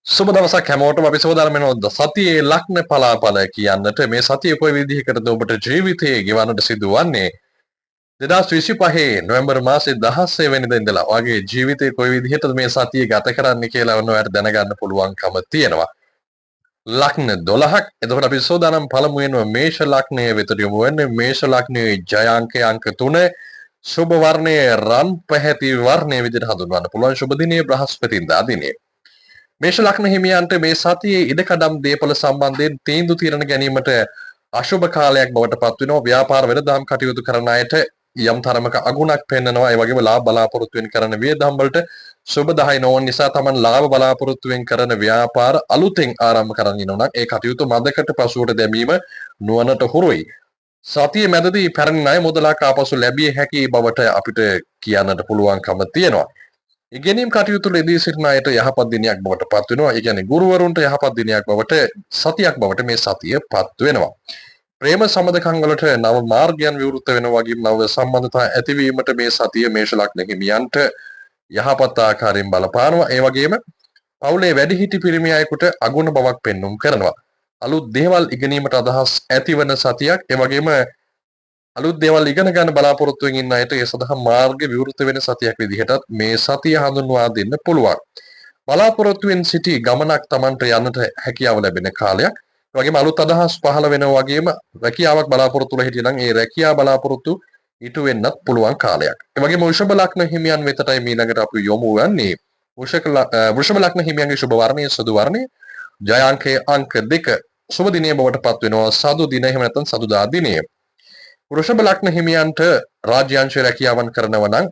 සුබ දවසක් හැමෝටම අපි සෝදානම් වෙනවා සතියේ ලග්න පලාපල කියන්නට මේ සතිය කොයි විදිහකටද ඔබට ජීවිතයේ ගෙවන්නට සිදුවන්නේ 2025 නොවැම්බර් මාසයේ 16 වෙනිදා ඉඳලා ඔයාගේ ජීවිතේ කොයි විදිහටද මේ සතිය ගත කරන්න කියලා ඔයාලට දැනගන්න පුළුවන්කම තියෙනවා ලග්න 12ක් එතකොට අපි සෝදානම් පළමුවෙන්ම මේෂ ලග්නයේ වෙතට යමු වෙන්නේ මේෂ ලග්නයේ ජය අංකය අංක 3 සුබ වර්ණයේ රන් පැහැති වර්ණයේ විදිහට හඳුන්වන්න පුළුවන් සුබ දිනයේ බ්‍රහස්පතින්දා දිනේ මේෂ ලග්න හිමියන්ට මේ සතියේ ඉඩකඩම් දේපල සම්බන්ධයෙන් තීන්දුව తీරන ගැනීමට අශුභ කාලයක් බවට පත් වෙනවා. ව්‍යාපාර වෙළඳාම් කටයුතු කරන අයට යම් තරමක අගුණක් පෙන්වනවා. ඒ වගේම ලාභ බලාපොරොත්තු වෙන කරන වියදම් වලට සුබදායි නොවන නිසා Taman ලාභ බලාපොරොත්තු වෙන කරන ව්‍යාපාර අලුතෙන් ආරම්භ කරගෙන ඉනවා නම් ඒ කටයුතු මදකට පසුවට දැමීම නුවණට හුරුයි. සතියේ මැදදී පැරණි ණය මුදලක් ආපසු ලැබිය හැකි බවට අපිට කියන්නට පුළුවන්කම තියෙනවා. ඉගෙනීම් කටයුතු ලෙදී සිටින අයට යහපත් දිනයක් බවට පත් වෙනවා. ඒ කියන්නේ ගුරුවරුන්ට යහපත් දිනයක් බවට සතියක් බවට මේ සතිය පත් වෙනවා. ප්‍රේම සම්බන්ධකම් වලට නව මාර්ගයන් විවෘත වෙනවා වගේම නව සම්බන්ධතා ඇතිවීමට මේ සතිය මේෂ ලග්න හිමියන්ට යහපත් ආකාරයෙන් බලපානවා. ඒ වගේම පවුලේ වැඩිහිටි පිරිමි අයෙකුට අගුණ බවක් පෙන්눔 කරනවා. අලුත් දේවල් ඉගෙනීමට අදහස් ඇතිවන සතියක්. ඒ වගේම අලුත් දේවල් ඉගෙන ගන්න බලාපොරොත්තු වෙමින් ඉන්න අයට ඒ සඳහා මාර්ග විවෘත වෙන සතියක් විදිහටත් මේ සතිය හඳුන්වා දෙන්න පුළුවන්. බලාපොරොත්තු වෙන සිටි ගමනක් Tamanට යන්නට හැකියාව ලැබෙන කාලයක්. ඒ වගේම අලුත් අදහස් පහළ වෙනවා වගේම රැකියාවක් බලාපොරොත්තු වෙලා හිටියනම් ඒ රැකියාව බලාපොරොත්තු ඉටු වෙන්නත් පුළුවන් කාලයක්. ඒ වගේම වෘෂභ ලග්න හිමියන් වෙතටයි ඊළඟට අපි යොමු වන්නේ. වෘෂභ ලග්න හිමියන්ගේ සුබ වර්ණය සුදු වර්ණය. ජය අංකයේ අංක 2 සුබ දිනයේ බවට පත් වෙනවා. සතු දින එහෙම නැත්නම් සතුදා දිනයේ. වෘෂභ ලග්න හිමියන්ට රාජ්‍යාංශ රැකියාවන් කරනවා නම්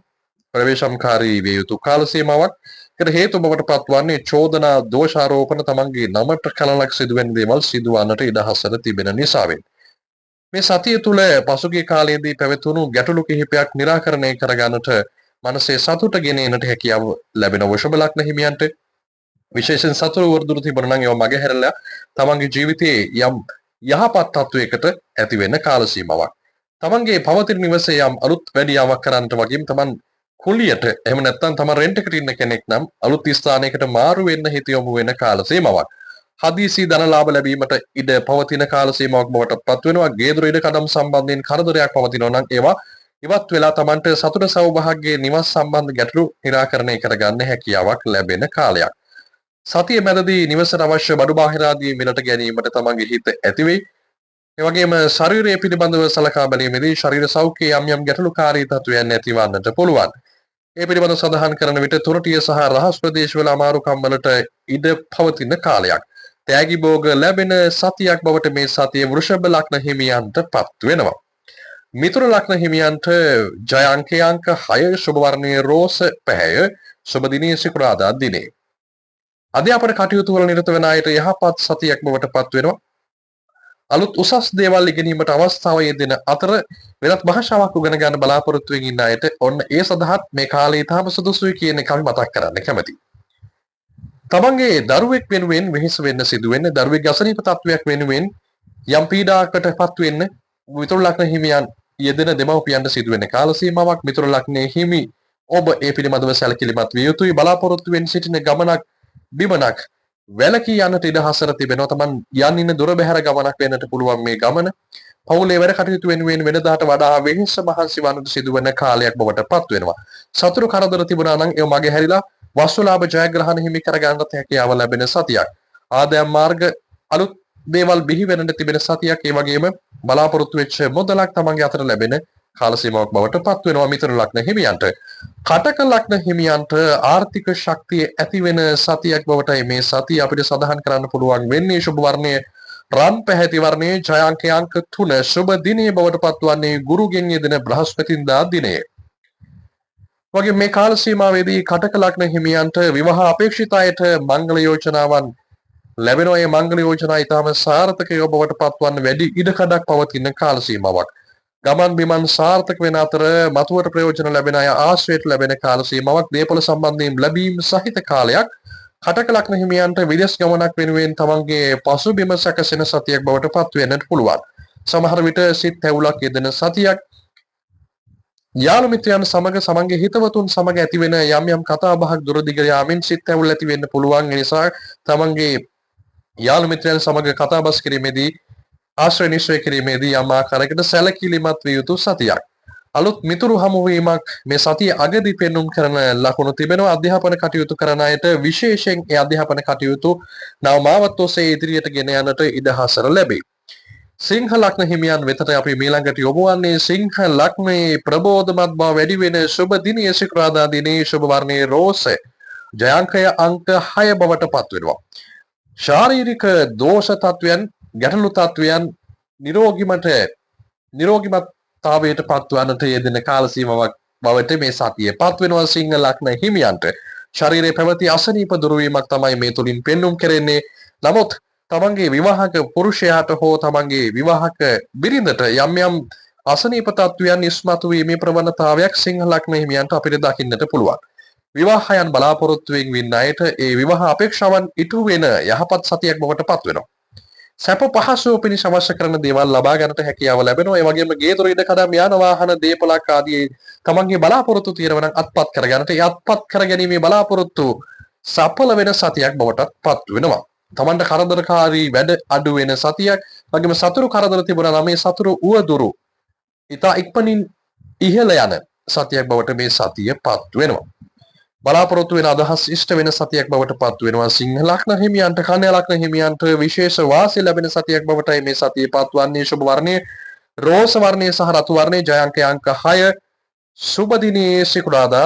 ප්‍රවේශම්කාරී විය යුතු කාල සීමාවක් ඒකට හේතු බවට පත්වන්නේ චෝදනා දෝෂාරෝපණ තමන්ගේ නමට කලලක් සිදුවෙන දේවල් සිදුවන්නට ඉඩ හසර තිබෙන නිසාවෙන් මේ සතිය තුළ පසුගිය කාලයේදී පැවතුණු ගැටලු කිහිපයක් निराකරණය කරගන්නට මනසේ සතුට ගෙන එනට හැකියාව ලැබෙන වෘෂභ ලග්න හිමියන්ට විශේෂයෙන් සතුරු වර්ධුරු තිබුණා නම් ඒවා මගහැරලා තමන්ගේ ජීවිතයේ යම් යහපත් තත්වයකට ඇති වෙන කාල සීමාවක් තමන්ගේ පවතින නිවසේ යම් අලුත් වැඩියාවක් කරන්නට වගේම තමන් කුලියට එහෙම නැත්නම් තමන් රෙන්ට් එකට ඉන්න කෙනෙක් නම් අලුත් ස්ථානයකට මාරු වෙන්න හිත යොමු වෙන කාල සීමාවක්. හදිසි ධන ලාභ ලැබීමට ඉඩ පවතින කාල සීමාවක් බවට පත් වෙනවා. ගේදොර ඉඩ කඩම් සම්බන්ධයෙන් කරදරයක් පවතිනවා නම් ඒවා ඉවත් වෙලා තමන්ට සතුට සෞභාග්‍යයේ නිවස් සම්බන්ධ ගැටලු निराකරණය කරගන්න හැකියාවක් ලැබෙන කාලයක්. සතිය මැදදී නිවසට අවශ්‍ය බඩු බාහිර ආදී මිලට ගැනීමට තමන්ගේ හිත ඇති වෙයි. ඒ වගේම ශරීරය පිළිබඳව සලකා බැලීමේදී ශරීර සෞඛ්‍යයේ යම් යම් ගැටලුකාරී තත්වයන් ඇතිවන්නට පුළුවන්. ඒ පිළිබඳව සඳහන් කරන විට තුරටිය සහ රහස් ප්‍රදේශවල අමාරුකම් වලට ඉඩ පවතින කාලයක්. තෑගි භෝග ලැබෙන සතියක් බවට මේ සතිය වෘෂභ ලග්න හිමියන්ට පත් වෙනවා. මිථුන ලග්න හිමියන්ට ජය අංකය අංක 6 සුබ වර්ණයේ රෝස පැහැය සුබ දිනයේ සිකුරාදා දිනේ. අධ්‍යාපන කටයුතු වල නිරත වෙන අයට යහපත් සතියක් බවට පත් වෙනවා. අලුත් උසස් දේවල් ඉගෙනීමට අවස්ථාව යෙදෙන අතර වෙනත් භාෂාවක් උගෙන ගන්න බලාපොරොත්තු වෙමින් ඉන්න අයට ඔන්න ඒ සඳහාත් මේ කාලේ තාම සුදුසුයි කියන එක අපි මතක් කරන්න කැමතියි. තමන්ගේ දරුවෙක් වෙනුවෙන් වෙහෙස වෙන්න සිදු වෙන්නේ දරුවෙක්ගේ අසනීප තත්වයක් වෙනුවෙන් යම් පීඩාවකටපත් වෙන්න මිථුන ලග්න හිමියන් යෙදෙන දෙමව්පියන්ට සිදු වෙන කාල සීමාවක්. මිථුන ලග්නයේ හිමි ඔබ ඒ පිළිබඳව සැලකිලිමත් විය යුතුයි. බලාපොරොත්තු වෙන සිටින ගමනක් බිමනක් වැලකී යන්නට ඉඩ හසර තිබෙනවා. Taman යන්න ඉන්න දුර බැහැර ගමනක් වෙන්නට පුළුවන් මේ ගමන. පවුලේ වැඩ කටයුතු වෙනුවෙන් වෙනදාට වඩා වෙහෙස මහන්සි වන්නට සිදුවන කාලයක් බවට පත් වෙනවා. සතුරු කරදර තිබුණා නම් ඒව මගේ හැරිලා වස්තු ලාභ ජයග්‍රහණ හිමි කර ගන්නට හැකියාව ලැබෙන සතියක්. ආදායම් මාර්ග අලුත් දේවල් බිහි වෙන්නට තිබෙන සතියක්. ඒ වගේම බලාපොරොත්තු වෙච්ච මුදලක් Tamanගේ අතට ලැබෙන කාල සීමාවක් බවට පත් වෙනවා මිථුන ලග්න හිමියන්ට. කටක ලග්න හිමියන්ට ආර්ථික ශක්තිය ඇති වෙන සතියක් බවටයි මේ සතිය අපිට සඳහන් කරන්න පුළුවන් වෙන්නේ. සුබ වර්ණයේ රන් පැහැති වර්ණයේ ජය අංකය අංක 3 සුබ දිනයේ බවට පත්වන්නේ ගුරුගෙන් යෙදෙන බ්‍රහස්පතින්දා දිනයේ. වගේ මේ කාල සීමාවේදී කටක ලග්න හිමියන්ට විවාහ අපේක්ෂිත අයට මංගල යෝජනාවන් ලැබෙනවා. මේ මංගල යෝජනා ඊටම සාර්ථකව බවට පත්වන්න වැඩි ඉඩකඩක් පවතින කාල සීමාවක්. ගමන් බිමන් සාර්ථක වෙන අතර මතුවට ප්‍රයෝජන ලැබෙන අය ආශ්‍රයයට ලැබෙන කාල සීමාවක්. දේපොළ සම්බන්ධයෙන් ලැබීම් සහිත කාලයක්. කටක ලග්න හිමියන්ට විදේශ ගමනක් වෙනුවෙන් තමන්ගේ පසුබිම සැකසෙන සතියක් බවට පත් වෙන්නට පුළුවන්. සමහර විට සිත් ඇවුලක් යෙදෙන සතියක්. යාළු මිත්‍රයන් සමග සමන්ගේ හිතවතුන් සමග ඇතිවෙන යම් යම් කතා බහක් දුරදිග යාමෙන් සිත් ඇවුල් ඇති වෙන්න පුළුවන්. ඒ නිසා තමන්ගේ යාළු මිත්‍රයන් සමග කතා බස් කිරීමේදී ආශ්‍රය නිශ්චය කිරීමේදී යම් ආකාරයකට සැලකිලිමත් විය යුතු සතියක්. අලුත් මිතුරු හමුවීමක් මේ සතිය අගදී පෙන්눔 කරන ලකුණු තිබෙනවා. අධ්‍යාපන කටයුතු කරන අයට විශේෂයෙන් ඒ අධ්‍යාපන කටයුතු නව මාවත් ඔස්සේ ඉදිරියට ගෙන යන්නට ඉඩ හසර ලැබේ. සිංහ ලග්න හිමියන් වෙතට අපි මීළඟට යොමු වන්නේ සිංහ ලග්නයේ ප්‍රබෝධමත් බව වැඩි වෙන සුබ දිනයේ සිකුරාදා දිනේ සුබ වර්ණයේ රෝස ජයාංකය අංක 6 බවට පත් වෙනවා. ශාරීරික දෝෂ තත්වයන් ගැටලු තත්වයන් නිරෝගීමත්තාවයට පත්වන්නට යෙදෙන කාල සීමාවක් බවට මේ සතිය පත් වෙනවා. සිංහ ලග්න හිමියන්ට ශරීරයේ පැවති අසනීප දුරු වීමක් තමයි මේ තුලින් පෙන්눔 කරන්නේ. නමුත් තමන්ගේ විවාහක පුරුෂයාට හෝ තමන්ගේ විවාහක බිරිඳට යම් යම් අසනීප තත්වයන් ඉස්මතු වීමේ ප්‍රවණතාවයක් සිංහ ලග්න හිමියන්ට අපිට දකින්නට පුළුවන්. විවාහයන් බලාපොරොත්තුවෙන් වින් අයට ඒ විවාහ අපේක්ෂාවන් ඉටු වෙන යහපත් සතියක් බවට පත් වෙනවා. සැප පහසුව පිණිස අවශ්‍ය කරන දේවල් ලබා ගන්නට හැකියාව ලැබෙනවා. ඒ වගේම ගේ දොර ඉඩ කඩම් යාන වාහන දීපලක් ආදී තමන්ගේ බලාපොරොත්තු තියෙනවා නම් අත්පත් කර ගන්නට ඒ අත්පත් කර ගැනීමේ බලාපොරොත්තු සඵල වෙන සතියක් බවට පත් වෙනවා. තමන්ට කරදරකාරී වැඩ අඩු වෙන සතියක්. වගේම සතුරු කරදර තිබුණා නම් මේ සතුරු උවදුරු ඉතා ඉක්මනින් ඉහළ යන සතියක් බවට මේ සතිය පත් වෙනවා. බලාපොරොත්තු වෙන අදහස් ඉෂ්ට වෙන සතියක් බවට පත් වෙනවා. සිංහ ලග්න හිමියන්ට කන්‍යා ලග්න හිමියන්ට විශේෂ වාසි ලැබෙන සතියක් බවටයි මේ සතිය පත් වන්නේ. සුබ වර්ණයේ රෝස වර්ණයේ සහ රතු වර්ණයේ ජයාංකය අංක 6 සුබ දිනේ සිකුරාදා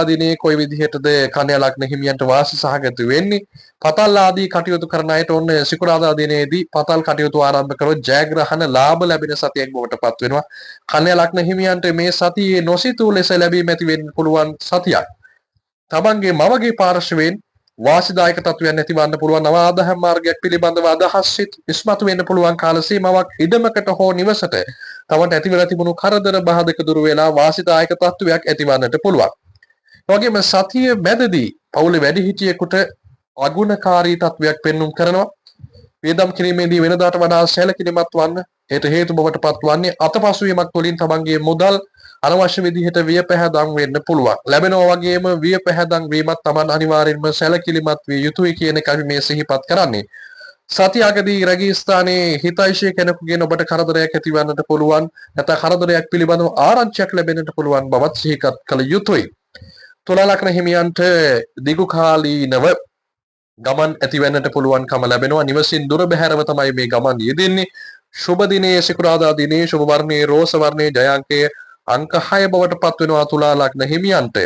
දිනේ කොයි විදිහටද කන්‍යා ලග්න හිමියන්ට වාසි සහගත වෙන්නේ? පතල් ආදී කටයුතු කරන අයට ඔන්න සිකුරාදා දිනේදී පතල් කටයුතු ආරම්භ කරොත් ජයග්‍රහණ ලාභ ලැබෙන සතියක් බවට පත් වෙනවා. කන්‍යා ලග්න හිමියන්ට මේ සතියේ නොසිතූ ලෙස ලැබීම ඇති වෙන්න පුළුවන් සතියක්. තමන්ගේ මවගේ පාර්ශවයෙන් වාසිදායක තත්වයන් ඇතිවන්න පුළුවන්. නව ආදායම් මාර්ගයක් පිළිබඳව අදහස් ඉස්මතු වෙන්න පුළුවන් කාල සීමාවක් ඉඩමකට හෝ නිවසට තමන්ට ඇති වෙලා තිබුණු කරදර බාධක දුරු වෙලා වාසිදායක තත්වයක් ඇතිවන්නට පුළුවන්. ඒ වගේම සතිය මැදදී පවුලේ වැඩිහිටියෙකුට අගුණකාරී තත්වයක් පෙන්눔 කරනවා. වේදම් කිරීමේදී වෙනදාට වඩා සැලකිලිමත් වන්න ඒට හේතු බවට පත්වන්නේ අතපසුවීමක් තුළින් තමන්ගේ මුදල් අනවශ්‍ය විදිහට වියපැහැදම් වෙන්න පුළුවන්. ලැබෙනවා වගේම වියපැහැදම් වීමත් තමන් අනිවාර්යෙන්ම සැලකිලිමත් විය යුතුයි කියන එක අපි මේ සිහිපත් කරන්නේ. සතියකදී රැගී ස්ථානයේ හිතයිෂී කෙනෙකුගෙන් ඔබට කරදරයක් ඇතිවන්නට පුළුවන්. නැත්නම් කරදරයක් පිළිබඳව ආරංචියක් ලැබෙන්නට පුළුවන් බවත් සිහිපත් කළ යුතුයි. තුලා ලග්න හිමියන්ට දිගු කාලීනව ගමන් ඇතිවෙන්නට පුළුවන්කම ලැබෙනවා. නිවසින් දුර බැහැරව තමයි මේ ගමන් යෙදෙන්නේ. සුබ දිනේ සිකුරාදා දිනේ සුබ වර්ණයේ රෝස වර්ණයේ ජයාංකය අංක 6 බවට පත් වෙනවා තුලා ලග්න හිමියන්ට.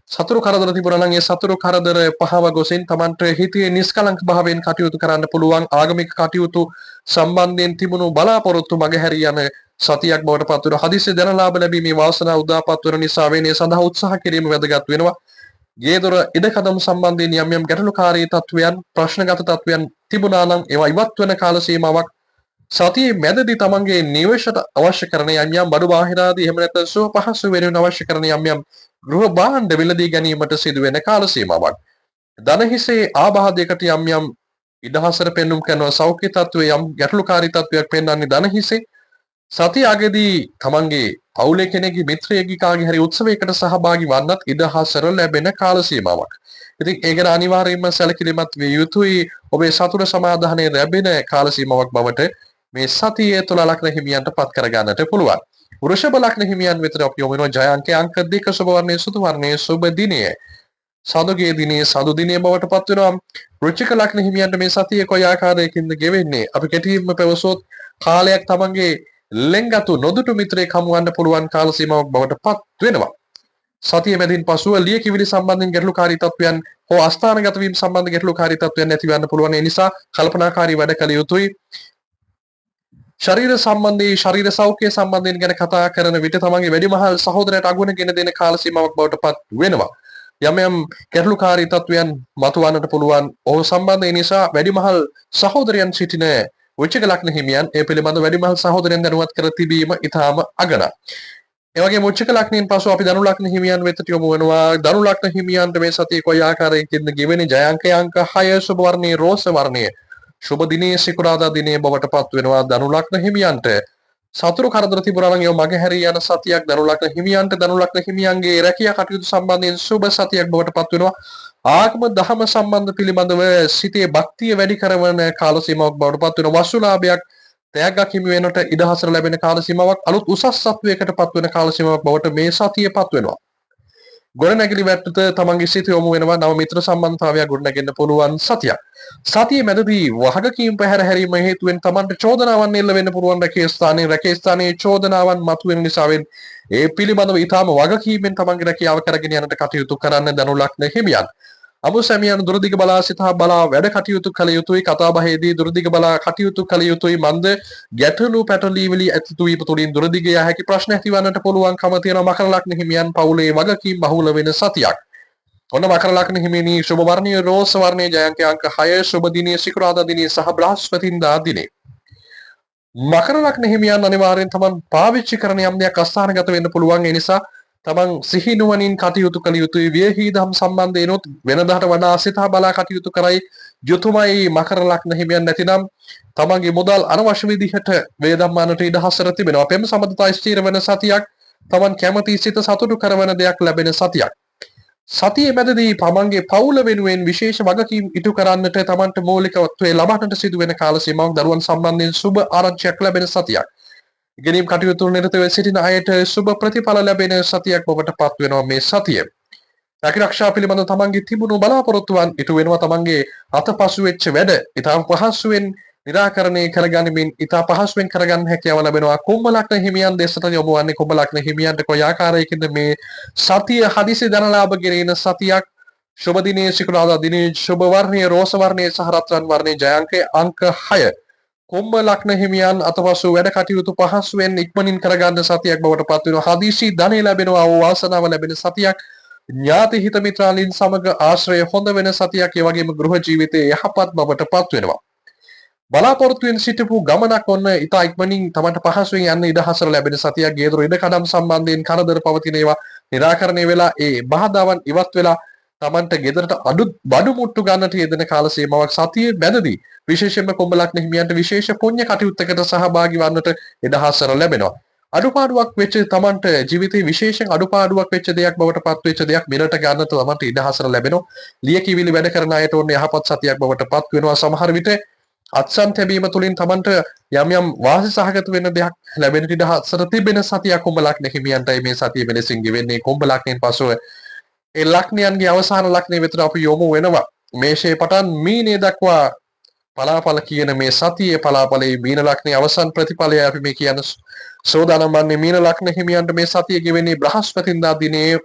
සතුරු කරදර තිබුණා නම් ඒ සතුරු කරදර පහව ගොසින් Tamanට හිතේ නිස්කලංක භාවයෙන් කටයුතු කරන්න පුළුවන්. ආගමික කටයුතු සම්බන්ධයෙන් තිබුණු බලාපොරොත්තු මගහැරී යන සතියක් බවට පත් වෙනවා. හදිසි ධනලාභ ලැබීමේ වාසනාව උදාපත් වෙන නිසා වෙන්නේ සඳහා උත්සාහ කිරීම වැදගත් වෙනවා. ගේදොර ඉඩකඩම් සම්බන්ධයෙන් යම් යම් ගැටලුකාරී තත්වයන් ප්‍රශ්නගත තත්වයන් තිබුණා නම් ඒවා ඉවත් වෙන කාල සීමාවක් සතියේ මැදදී තමන්ගේ නිවේශයට අවශ්‍ය කරන යම් යම් බඩු බාහිර ආදී එහෙම නැත්නම් සුව පහසු වෙනුවෙන් අවශ්‍ය කරන යම් යම් ගෘහ භාණ්ඩ මිලදී ගැනීමට සිදුවෙන කාල සීමාවක්. ධන හිසේ ආබාධයකට යම් යම් ඉඩහසර පෙන්눔 කරන සෞඛ්‍ය තත්වයේ යම් ගැටලුකාරී තත්වයක් පෙන්වන්නේ ධන හිසේ. සතිය අගදී තමන්ගේ පවුලේ කෙනෙක්ගේ මිත්‍රයෙක්ගේ කාගේ හරි උත්සවයකට සහභාගී වන්නත් ඉඩහසර ලැබෙන කාල සීමාවක්. ඉතින් ඒක ගැන අනිවාර්යයෙන්ම සැලකිලිමත් විය යුතුයි. ඔබේ සතුට සමාදානයේ ලැබෙන කාල සීමාවක් බවට මේ සතියේ තුලා ලග්න හිමියන්ට පත් කර ගන්නට පුළුවන්. වෘෂභ ලග්න හිමියන් වෙතට අපි යොමු වෙනවා ජයාංකය අංක 2 සුබ වර්ණයේ සුදු වර්ණයේ සුබ දිනයේ. සඳුගේ දිනේ සඳු දිනේ බවට පත් වෙනවා. වෘශ්චික ලග්න හිමියන්ට මේ සතියේ කොයි ආකාරයකින්ද ගෙවෙන්නේ? අපි කෙටියෙන්ම පැවසුවොත් කාලයක් තමන්ගේ ලෙන්ගතු නොදුටු මිත්‍රයෙක් හමුවන්න පුළුවන් කාල සීමාවක් බවට පත් වෙනවා. සතිය මැදින් පසුව ලියකියවිලි සම්බන්ධයෙන් ගැටලුකාරී තත්වයන් හෝ අස්ථානගත වීම සම්බන්ධ ගැටලුකාරී තත්වයන් ඇතිවන්න පුළුවන්. ඒ නිසා කල්පනාකාරී වැඩ කළ යුතුයි. ශරීර සම්බන්ධී ශරීර සෞඛ්‍ය සම්බන්ධයෙන් ගැන කතා කරන විට තමන්ගේ වැඩිමහල් සහෝදරයට අගුණගෙන දෙන කාල සීමාවක් බවට පත් වෙනවා. යම් යම් ගැටලුකාරී තත්වයන් මතුවන්නට පුළුවන්. ඔහු සම්බන්ධ නිසා වැඩිමහල් සහෝදරයන් සිටින වෘශ්චික ලග්න හිමියන් ඒ පිළිබඳව වැඩිමහල් සහෝදරයන් දැනුවත් කර තිබීම ඉතාම අගනයි. ඒ වගේම වෘශ්චික ලග්නයෙන් පසු අපි ධනු ලග්න හිමියන් වෙතට යොමු වෙනවා. ධනු ලග්න හිමියන්ට මේ සතියේ කොයි ආකාරයකින්ද ගෙවෙන්නේ? ජයාංකය අංක 6 සුබ වර්ණයේ රෝස වර්ණයේ. සුබ දිනේ සිකුරාදා දිනේ බවට පත් වෙනවා ධනු ලග්න හිමියන්ට. සතුරු කරදර තිබුණා නම් ඒව මගහැරී යන සතියක් ධනු ලග්න හිමියන්ට ධනු ලග්න හිමියන්ගේ රැකියා කටයුතු සම්බන්ධයෙන් සුබ සතියක් බවට පත් වෙනවා. ආගම දහම සම්බන්ධ පිළිබඳව සිතේ භක්තිය වැඩි කරන කාල සීමාවක් බවට පත් වෙනවා. වස්තුලාභයක් තෑග්ගක් හිමි වෙනට ඉඩහසර ලැබෙන කාල සීමාවක් අලුත් උසස් සත්වයකට පත් වෙන කාල සීමාවක් බවට මේ සතිය පත් වෙනවා. ගොඩනැගිලි වැටට තමන්ගේ සිත යොමු වෙනවා. නව මිත්‍ර සම්බන්ධතාවයක් ගොඩනැගෙන්න පුළුවන් සතියක්. සතිය මැදදී වහකීම් පැහැර හැරීම හේතුවෙන් තමන්ට චෝදනාවන් එල්ල වෙන්න පුළුවන්. රැකේ ස්ථානයේ චෝදනාවන් මතුවෙන නිසාවෙන් ඒ පිළිබඳව ඊටාම වගකීමෙන් තමන්ගේ රැකියාව කරගෙන යන්නට කටයුතු කරන්න ධනු ලග්න හිමියන්. අමු සැමියන් දුරදිග බලා සිතා බලා වැඩ කටයුතු කළ යුතුයි. කතාබහේදී දුරදිග බලා කටයුතු කළ යුතුයි. මන්ද ගැටලු පැටලීවිලි ඇතිතු වීම තුළින් දුරදිග යා හැකි ප්‍රශ්න ඇතිවන්නට පුළුවන්කම තියෙනවා. මකර ලග්න හිමියන් පවුලේ වගකීම් බහුල වෙන සතියක්. ඔන්න මකර ලග්න හිමියනි සුබ වර්ණීය රෝස වර්ණයේ ජයංක අංක 6 සුබ දිනයේ සිකුරාදා දිනයේ සහ බ්‍රහස්පතින්දා දිනේ. මකර ලග්න හිමියන් අනිවාර්යෙන් තමන් පාවිච්චි කරන යම් දෙයක් අස්ථානගත වෙන්න පුළුවන්. ඒ නිසා තමන් සිහි නුවණින් කටයුතු කළ යුතුයි. වියහිදම් සම්බන්ධයෙන්ොත් වෙනදාට වඩා සිතා බලා කටයුතු කරයි යුතුයමයි මකර ලග්න හිමියන්. නැතිනම් තමන්ගේ මුදල් අනවශ්‍ය විදිහට වේදම්මානට ඉඩ හසර තිබෙනවා. පෙම් සම්බන්ධතා ස්ථිර වෙන සතියක්. තමන් කැමති සිත සතුටු කරවන දෙයක් ලැබෙන සතියක්. සතියේ මැදදී තමන්ගේ පවුල වෙනුවෙන් විශේෂ වගකීම් ඉටු කරන්නට තමන්ට මූලිකත්වයේ ලබන්නට සිදුවෙන කාල සීමාවක් දරුවන් සම්බන්ධයෙන් සුබ ආරංචියක් ලැබෙන සතියක්. ඉගෙනීම් කටයුතු නිරතව සිටින අයට සුබ ප්‍රතිඵල ලැබෙන සතියක් බවට පත් වෙනවා මේ සතිය. රැකිරක්ෂා පිළිබඳ තමන්ගේ තිබුණු බලාපොරොත්තුවන් ඉටු වෙනවා. තමන්ගේ අතපසු වෙච්ච වැඩ ඉතාම පහසුවෙන් निराकरණය කරගනිමින් ඉතා පහසුවෙන් කරගන්න හැකියාව ලැබෙනවා. කුම්භ ලග්න හිමියන් දෙසට යොමු වන්නේ කුම්භ ලග්න හිමියන්ට කොයි ආකාරයකින්ද මේ සතිය හදිසි ධනලාභ ගෙනෙන සතියක්. शुभ दिने सिकुरादा दिने शुभ वर्णीय रोस वर्णीय सह रत्न वर्णीय जयांके अंक 6 කුම්භ ලග්න හිමියන් අතපසු වැඩ කටයුතු පහසුවෙන් ඉක්මනින් කරගන්න සතියක් බවට පත් වෙනවා. හදිසි ධනෙ ලැබෙනවා. වාසනාව ලැබෙන සතියක්. ඥාති හිත මිත්‍රාලීන් සමග ආශ්‍රය හොඳ වෙන සතියක්. ඒ වගේම ගෘහ ජීවිතයේ යහපත් බවට පත් වෙනවා. බලාපොරොත්තුෙන් සිටපු ගමනක් ඔන්න ඉතා ඉක්මනින් තමන්ට පහසුවෙන් යන්න ඉඩ හසර ලැබෙන සතියක්. ගේදොර ඉඩ කඩම් සම්බන්ධයෙන් කරදර පවතින ඒවා निराකරණය වෙලා ඒ බාධාවන් ඉවත් වෙලා තමන්ට ගෙදරට බඩු මුට්ටු ගන්නට යෙදෙන කාල සීමාවක් සතියේ මැදදී විශේෂයෙන්ම කුම්භ ලග්න හිමියන්ට විශේෂ පුණ්‍ය කටයුත්තකට සහභාගී වන්නට ඉඩ හසර ලැබෙනවා. අඩුපාඩුවක් වෙච්ච තමන්ට ජීවිතේ විශේෂයෙන් අඩුපාඩුවක් වෙච්ච දෙයක් බවට පත් වෙච්ච දෙයක් මෙරට ගන්නට තමන්ට ඉඩ හසර ලැබෙනවා. ලියකියවිලි වැඩ කරන අයට ඕනේ යහපත් සතියක් බවට පත් වෙනවා. සමහර විට අත්සන් තැබීම තුළින් තමන්ට යම් යම් වාසි සහගත වෙන දෙයක් ලැබෙන ඉඩ හසර තිබෙන සතියක් කුම්භ ලග්න හිමියන්ටයි මේ සතිය මෙලෙසින් ගෙවෙන්නේ. කුම්භ ලග්නෙන් පසුව ඒ ලග්නයන්ගේ අවසාන ලග්නය වෙතට අපි යොමු වෙනවා. මේෂයේ පටන් මීනය දක්වා පලාපල කියන මේ සතියේ පලාපලයේ මීන ලග්නයේ අවසන් ප්‍රතිඵලය අපි මේ කියන සෝදානම් වන්නේ මීන ලග්න හිමියන්ට මේ සතිය ගෙවෙන්නේ බ්‍රහස්පතින්දා දිනේ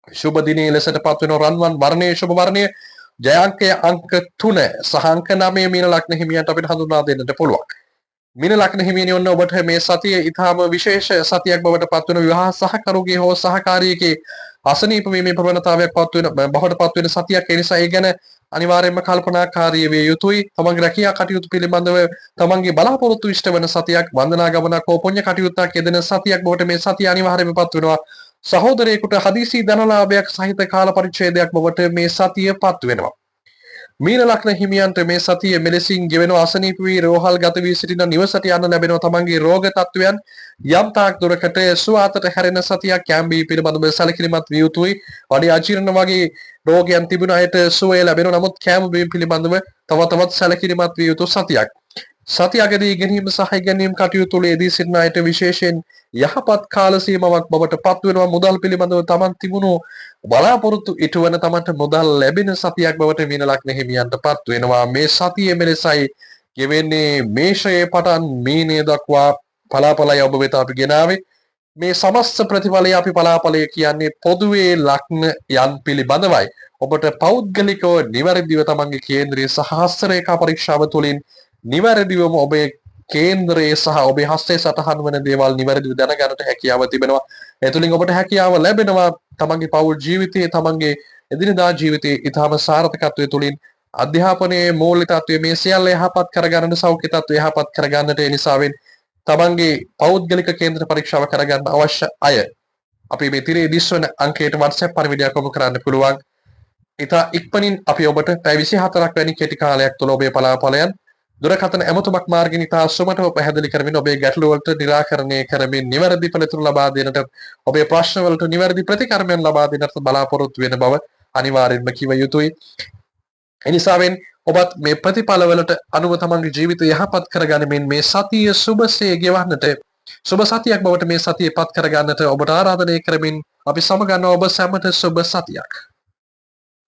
शुभ දිනේ ලෙසට පත් වෙන රන්වන් වර්ණයේ शुभ වර්ණයේ ජයාංකය අංක 3 සහ අංක 9 මීන ලග්න හිමියන්ට අපිට හඳුනා දෙන්නට පුළුවන්. මීන ලග්න හිමියනි ඔන්න ඔබට මේ සතිය ඊටාම විශේෂ සතියක් බවට පත් වෙන විවාහ සහකරුගේ හෝ සහකාරියගේ අසනීප වීමේ ප්‍රවණතාවයක් බවට පත් වෙන සතියක්. ඒ නිසා ඒ ගැන අනිවාර්යයෙන්ම කල්පනාකාරී විය යුතුයි. තමන්ගේ රැකියා කටයුතු පිළිබඳව තමන්ගේ බලාපොරොත්තු ඉෂ්ට වෙන සතියක්, වන්දනා ගමනක් හෝ පුණ්‍ය කටයුත්තක් යෙදෙන සතියක් බවට මේ සතිය අනිවාර්යයෙන්ම පත් වෙනවා. සහෝදරයෙකුට හදිසි ධනලාභයක් සහිත කාල පරිච්ඡේදයක් බවට මේ සතිය පත් වෙනවා. මීන ලග්න හිමියන්ට මේ සතිය මෙලෙසින් ගෙවෙන අසනීප වී රෝහල් ගත වී සිටින නිවසට යන්න ලැබෙනවා. තමන්ගේ රෝග තත්වයන් යම් තාක් දුරකට සුවාතට හැරෙන සතියක්. කැම්බී පිළිබඳව සැලකිලිමත් විය යුතුයි. වඩේ අජීර්ණ වගේ රෝගයන් තිබුණ අයට සුවය ලැබෙනවා. නමුත් කැම්බී පිළිබඳව තව තවත් සැලකිලිමත් විය යුතු සතියක්. සතියකදී ඉගෙනීම සහ ඉගෙනීම් කටයුතු වලදී සිටින අයට විශේෂයෙන් යහපත් කාල සීමාවක් බවට පත් වෙනවා. මුදල් පිළිබඳව තමන් තිබුණු බලාපොරොත්තු ඉටු වන තමන්ට මුදල් ලැබෙන සතියක් බවට මීන ලග්න හිමියන්ට පත් වෙනවා. මේ සතියේ මෙලෙසයි ගෙවෙන්නේ මේෂයේ පටන් මීනය දක්වා පලාපලයි ඔබ වෙත අපි ගෙනාවේ. මේ සමස්ත ප්‍රතිඵලය අපි පලාපලය කියන්නේ පොදුවේ ලග්න යන් පිළිබඳවයි. ඔබට පෞද්ගලිකව නිවැරදිව තමන්ගේ කේන්ද්‍රයේ සහ හස්ත රේඛා පරීක්ෂාව තුළින් නිවැරදිවම ඔබේ කේන්ද්‍රයේ සහ ඔබේ හස්තයේ සටහන් වන දේවල් නිවැරදිව දැනගන්නට හැකියාව තිබෙනවා. ඒ තුළින් ඔබට හැකියාව ලැබෙනවා තමන්ගේ පෞල් ජීවිතයේ, තමන්ගේ එදිනදා ජීවිතයේ ඊටම සාර්ථකත්වයේ තුළින් අධ්‍යාපනයේ මූලික තත්ත්වයේ මේ සියල්ල යහපත් කරගන්නට, සෞඛ්‍ය තත්ත්වය යහපත් කරගන්නට ඒ නිසාවෙන් තමන්ගේ පෞද්ගලික කේන්ද්‍ර පරීක්ෂාව කරගන්න අවශ්‍ය අය අපි මේ තිරේ දිස්වන අංකයට WhatsApp පරිවිඩයක් ඔබ කරන්න පුළුවන්. ඉතා ඉක්මනින් අපි ඔබට පැය 24ක් වැනි කෙටි කාලයක් තුළ ඔබේ පලාපලයන් දුරකථන ඇමතුමක් මාර්ගයෙන් ඉතා සුමටව පැහැදිලි කරමින් ඔබේ ගැටලු වලට निराකරණය කරමින් නිවැරදි පිළිතුරු ලබා දෙන්නට ඔබේ ප්‍රශ්න වලට නිවැරදි ප්‍රතිකර්මයන් ලබා දෙන්නට බලාපොරොත්තු වෙන බව අනිවාර්යෙන්ම කිව යුතුයි. එනිසාවෙන් ඔබත් මේ ප්‍රතිඵලවලට අනුව තමන්ගේ ජීවිතය යහපත් කරගනිමින් මේ සතිය සුබසේ ගෙවන්නට සුබ සතියක් බවට මේ සතිය පත් කරගන්නට ඔබට ආරාධනය කරමින් අපි සමගන්න ඔබ සැමට සුබ සතියක්.